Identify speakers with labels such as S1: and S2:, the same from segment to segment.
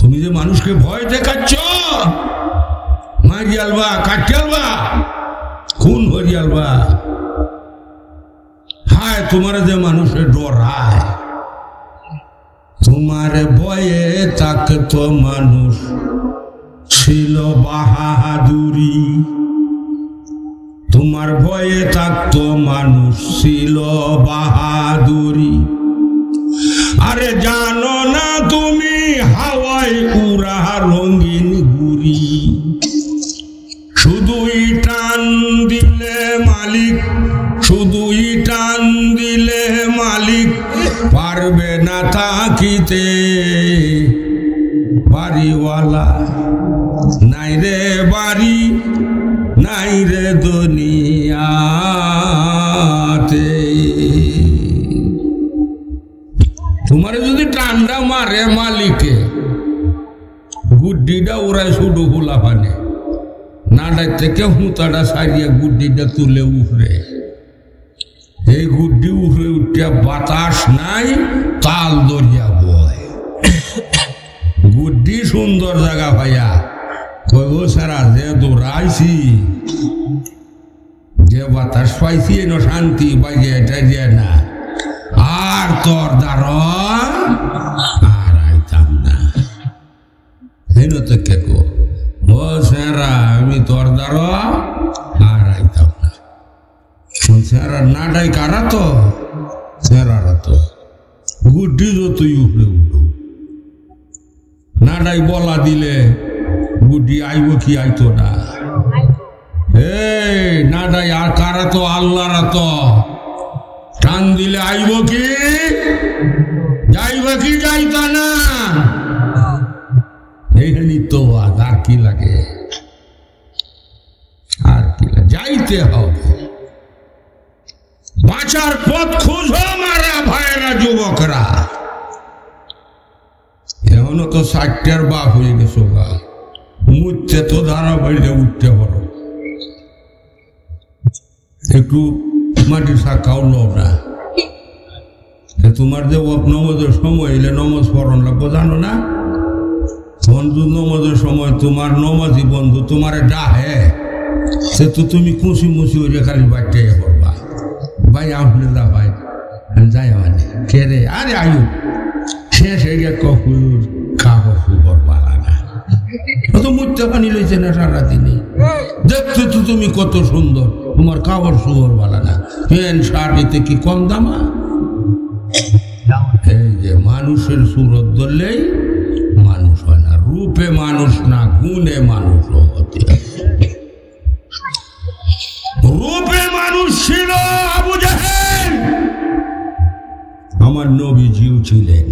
S1: তুমি যে মানুষকে ভয় দেখাচ্ছ, মারি আলবা, কাটি আলবা, খুন হরি আলবা। হায় তোমার যে মানুষে ডরায়, তোমার ভয়ে থাকতো মানুষ ছিল বাহাদুরি, তোমার ভয়ে থাকতো মানুষ ছিল বাহাদুরি। আরে জানো না তুমি হাওয়ায় উড়া রঙিন গুড়ি, শুধুই টান দিলে মালিক, শুধুই টান দিলে মালিক পারবে না থাকিতে। বাড়িওয়ালা নাই রে বাড়ি, নাই রে দুনিয়াতে। তোমারে যদি টান্ডা মারে মালিকে, গুড্ডিটা ওরাই শুধু খোলা পানে নাডার থেকে হুঁতাটা সারিয়া গুড্ডিটা তুলে উঠে, এই গুড্ডি উঠে উঠিয়া বাতাস নাই, তাল দরিয়া বয়। গুড্ডি সুন্দর জায়গা ভাইয়া কইব সারা যে দৌড়াইছি, যে বাতাস পাইছি এন শান্তি পাইছে এটা দিয়ে না, আর তোর দ্বার আর আইতাম না। হেন তো কে গো ও সেরা, আমি তোর দ্বার আর আইতাম না। সেরা না ডাই কারা তো সেরারা তো গুড্ডি যতই উঠে উঠো, না ডাই বলা দিলে গুড্ডি আইব কি আইতো না। এই না ডাই আর কারা তো আল্লাহরা তো টান দিলে আইব কি যাইব কি যাইতা না। এইখানে তো আর কি লাগে, আর কি লাগে, যাইতে হবে। বাঁচার পথ খুঁজো মারা ভাইরা যুবকরা। এখনো তো 60টার বাপ হয়ে গেছো গা, মুচ্ছে তো ধারা বাড়িতে উঠতে পারো, একটু মাটির শাখাও লো না। তোমার যে নমাজের সময় এলে নমাজ পড়ন লাগবো জানো না? বন্ধু নমাজের সময় তোমার নমাজি বন্ধু তোমারে ডাহে, সে তো তুমি কুচি মুচি ওই খালি বাড়তে পড়বা, ভাই আপনি দা ভাই যাই মানে কে রে, আরে আয়ু শেষ হয়ে গে কপুর কাপড় ফুপর বালা না, তো মুচ্চা পানি লইছে না সারাদিনে। দেখতে তো তুমি কত সুন্দর, তোমার কাপড় সুপর বালা না, প্যান্ট শার্ট এতে কি কম দামা? এই যে মানুষের সুরত ধরলেই মানুষ হয় না, রূপে মানুষ না গুণে মানুষ হতে। রূপে মানুষ ছিল আবু জাহেল, আমার নবীজিও ছিলেন।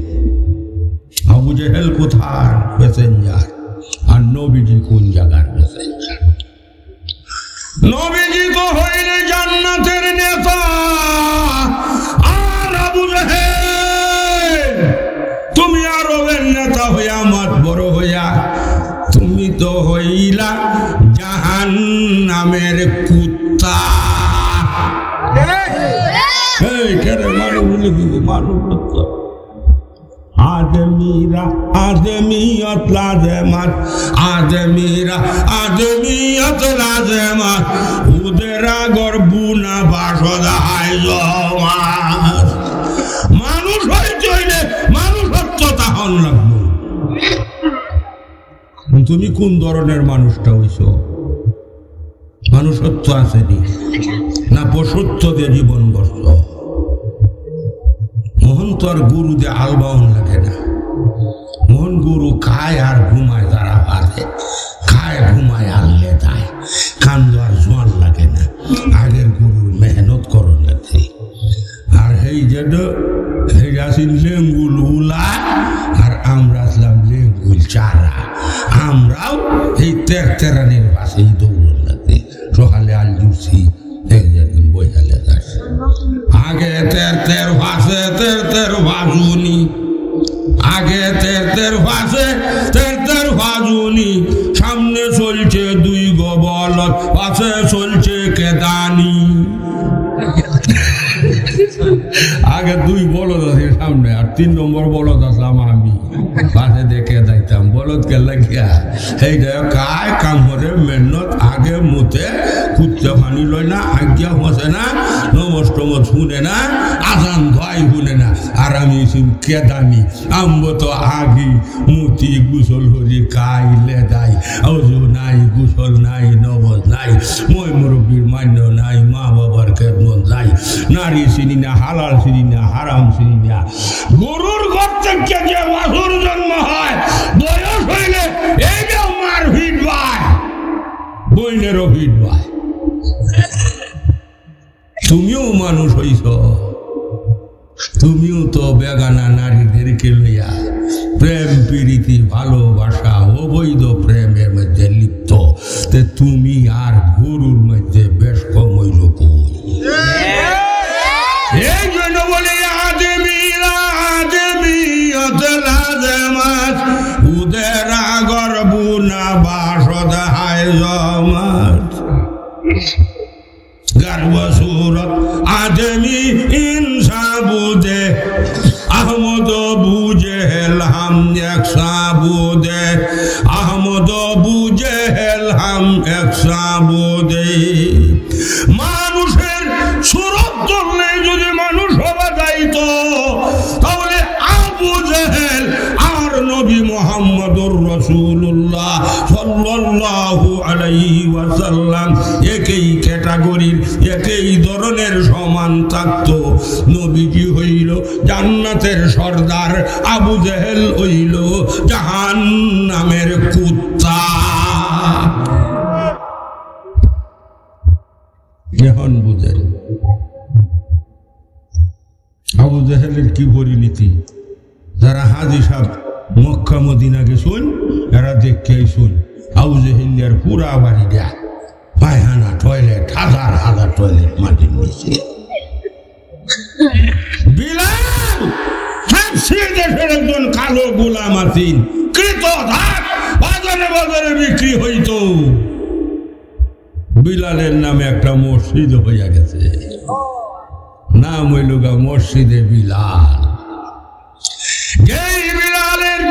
S1: আবু জাহেল কোথার প্যাসেঞ্জার, আর নবীজি কোন জায়গার প্যাসেঞ্জার? নবীজি তো হইলে জান্নাতের নেতা, আর আবু জাহেল তুমি আরবের নেতা হইয়া মাত বড় হইয়া তুমি তো হইলা জাহান্নামের কুত্তা। আদমিরা আদমিয়ত লাজেমাত, আদমিরা আদমিয়ত লাজেমাত, ওদের আগর বুনা বাসদায় জমাত। মানুষ হইতে হইলে মানুষত্বতা হন লাগবে। তুমি কোন ধরনের মানুষটা হইছ? মানুষত্ব আসেনি না পশুত্ব দিয়ে জীবন বসত? মোহন তো আর গুরু দিয়ে আলবাউন লাগে না। মোহন গুরু খায় আর ঘুমায়, তারা পারে খায় ঘুমায় আনলে তাই কান্দ আর জোয়ান লাগে না। আগের গুরুর মেহনত করন লাগে। আর এই যে আসিল লেঙ্গুল উলা, আর আমরা আসলাম লেঙ্গুল চারা। আমরাও এই তেরানির পাশেই দৌড়ন লাগে। সকালে আল জুসি একদিন বইকালে যাচ্ছে। আগে তের ভাসে তের ভাজুনি, আগে তের ভাসে তের ভাজুনি। সামনে চলছে দুই গবলত, পাশে চলছে কেদানি। আগে দুই বলদ আছে সামনে, আর 3 নম্বর বলদ আসলাম আমি, পাশে দেখে যাইতাম। বলদ কে লাগিয়া এইটা কায় কাম করে মেহনত আগে মুতে কুত্তে পানি লয় না, আজ্ঞা বসে না, নমস্টমত শুনে না, আজান ধোয়াই শুনে না। আর আমি কেদানি আম্ব তো আগি মুতি গুসল হরি কাইলে দাই, অজু নাই, গুসল নাই, নবজ নাই, মই মুরব্বীর মান্য নাই, মা বাবার খেদমত নাই, নারী চিনি না, হালাল চিনি না, হারাম চিনি না। গরুর ঘর থেকে যে বাছুর জন্ম হয়, বয়স হইলে এইটাও মার ভিড় পায়, বইনেরও ভিড় পায়। তুমিও মানুষ হইছ, তুমিও তো বেগানা নারীদেরকে লইয়া প্রেম প্রীতি ভালোবাসা অবৈধ প্রেমের মধ্যে লিপ্ত, তে তুমি আর গরুর মধ্যে বেশ কম হইল কই? এই জন্য বলে উদের আগর বুনা বাসদ হায় জমাত গর্ব সুরত আদমি ইনসা বুদে আহমদ বুঝে হেলহাম একসা বুদে, আহমদ বুঝে হেলহাম একসা বুদে। মানুষের সুরত ধরলে যদি মানুষ হওয়া যাইত, তাহলে আবু জেহেল আর নবী মুহাম্মদুর রাসূলুল্লাহ সাল্লাল্লাহু আলাইহি ওয়াসাল্লাম একই ক্যাটাগরির, একই ধরনের সমান থাকত। নবীজি হইল জান্নাতের সর্দার, আবু জেহেল হইল জাহান্নামের কুত্তা। এখন বুঝেন আবু জেহেলের কি পরিণতি। যারা হাজি সাহেব মক্কা মদিনা গেছুন, এরা দেখে শুন আবু জেহেলের পুরা বাড়ি দেয়া পায়খানা টয়লেট, হাজার হাজার টয়লেট মাটির নিচে। বিলাল দেশের একজন কালো গোলাম আছেন, কৃত বাজারে বাজারে বিক্রি হইত। বিলালের নামে একটা মসজিদ হইয়া গেছে, নাম হইল গা মসজিদে বিলাল। এই বিলালের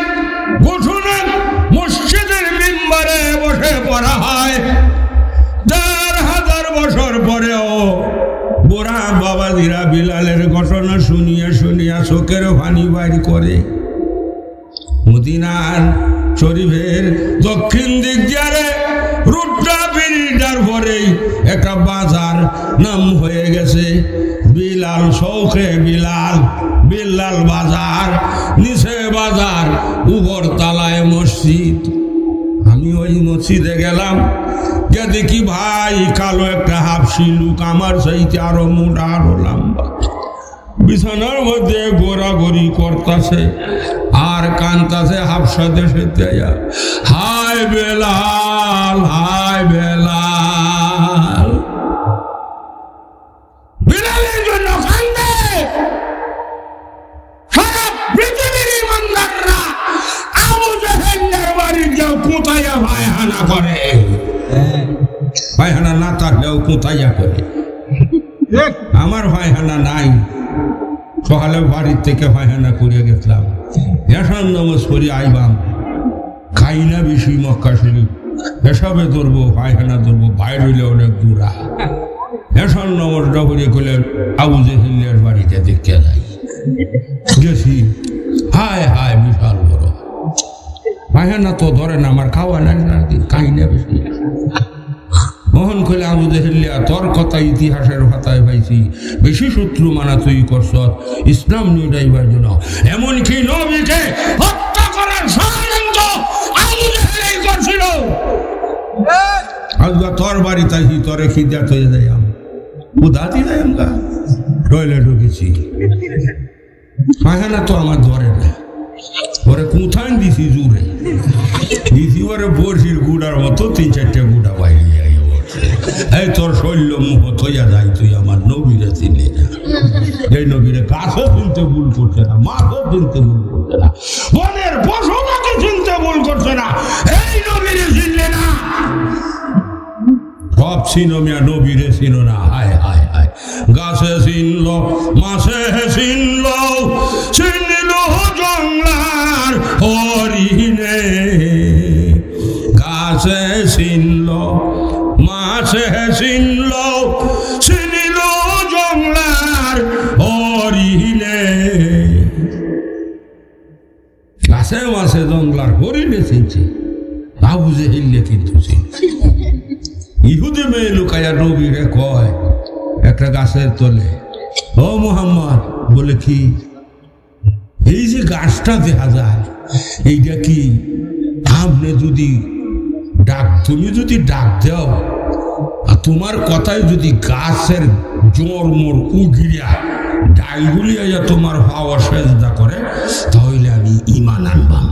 S1: ঘোষণা মসজিদের মিম্বারে বসে পড়া হয়। 4,000 বছর পরেও বুড়া বাবাজিরা বিলালের ঘটনা শুনিয়া শুনিয়া চোখের পানি বাইর করে। মদিনার শরীফের দক্ষিণ দিক দিয়ে রুটটা বেরিটার পরেই একটা বাজার নাম হয়ে গেছে বিলাল শৌখে বিলাল, বিলাল বাজার, নিচে বাজার, উপর তালায় মসজিদ। আমি ওই মসজিদে গেলাম, যে দেখি ভাই কালো একটা হাফসি লোক, আমার চাইতে আরো মোটা আরো লম্বা, বিছানার মধ্যে গোড়াগড়ি করতেছে আর কানতাছে হাফসা দেশে দেয়া, হায় বেলাল, হায় বেলাল। বিলালের জন্য কান্দে সারা পৃথিবীর ইমানদাররা। আবু জেহেলের বাড়ি যাও কোথায়া পায়খানা করে, পায়খানা না থাকলেও কোথায়া করে। আমার পায়খানা নাই, সকালে বাড়ির থেকে পায়খানা করে গেছিলাম, এসান নামাজ পড়ি আইবাম, খাই না বেশি মক্কা শরীফ, এসবে ধরবো পায়খানা ধরবো, বাইর হইলে অনেক দূরা। এসান নামাজটা করে করলে আবু জেহেলের বাড়িতে দেখতে যাই, গেছি, হায় হায় বিশাল বড় পায়খানা তো ধরে না, আমার খাওয়া নাই, খাই না বেশি। মোহন কইলে আবু জেহেলিয়া তোর কথা ইতিহাসের পাতায় পাইছি, বেশি শত্রু মানা তুই করছ ইসলাম নিয়ে যাইবার জন্য, এমনকি নবীকে হত্যা করার ষড়যন্ত্র আবু জেহেলই করছিল। আজকে তোর বাড়ি তাইছি, তোরে খিদাত হয়ে যাই, উদাতি যাই, আমরা টয়লেট ঢুকেছি, পায়খানা তো আমার ধরে না, ওরে কোথায় দিছি জুড়ে দিছি, ওরে বড়শির গুড়ার মতো 3-4টা গুড়া বাইরে যাই। এই তোর শৈল্য মুখ থইয়া যাই, তুই আমার নবীরে চিনলি না। এই নবীরে গাছও চিনতে ভুল করছে না, মাছও চিনতে ভুল করছে না, বনের পশুটাকে চিনতে ভুল করছে না, এই নবীরে চিনলে না। সব চিনো মিয়া, নবীরে চিনো না। হায় হায় হায়, গাছে চিনল মাছে চিনল চিনল জংলার হরিণে গাছে চিনল মাছে চিনল চিনল জংলার হরিণে গাছে মাছে জংলার হরিণে চিনছে বাবু যে হিললে কিন্তু চিনছে ইহুদে মেয়ে লুকাইয়া নবীরে কয় একটা গাছের তলে ও মুহাম্মদ বলে কি এই যে গাছটা দেখা যায় এইটা কি আপনি যদি তুমি যদি ডাক দাও আর তোমার কথায় যদি গাছের জোর মোর উগিয়া ডাইগুলিয়া তোমার হাওয়া সেজদা করে তাহলে আমি ঈমান আনবাম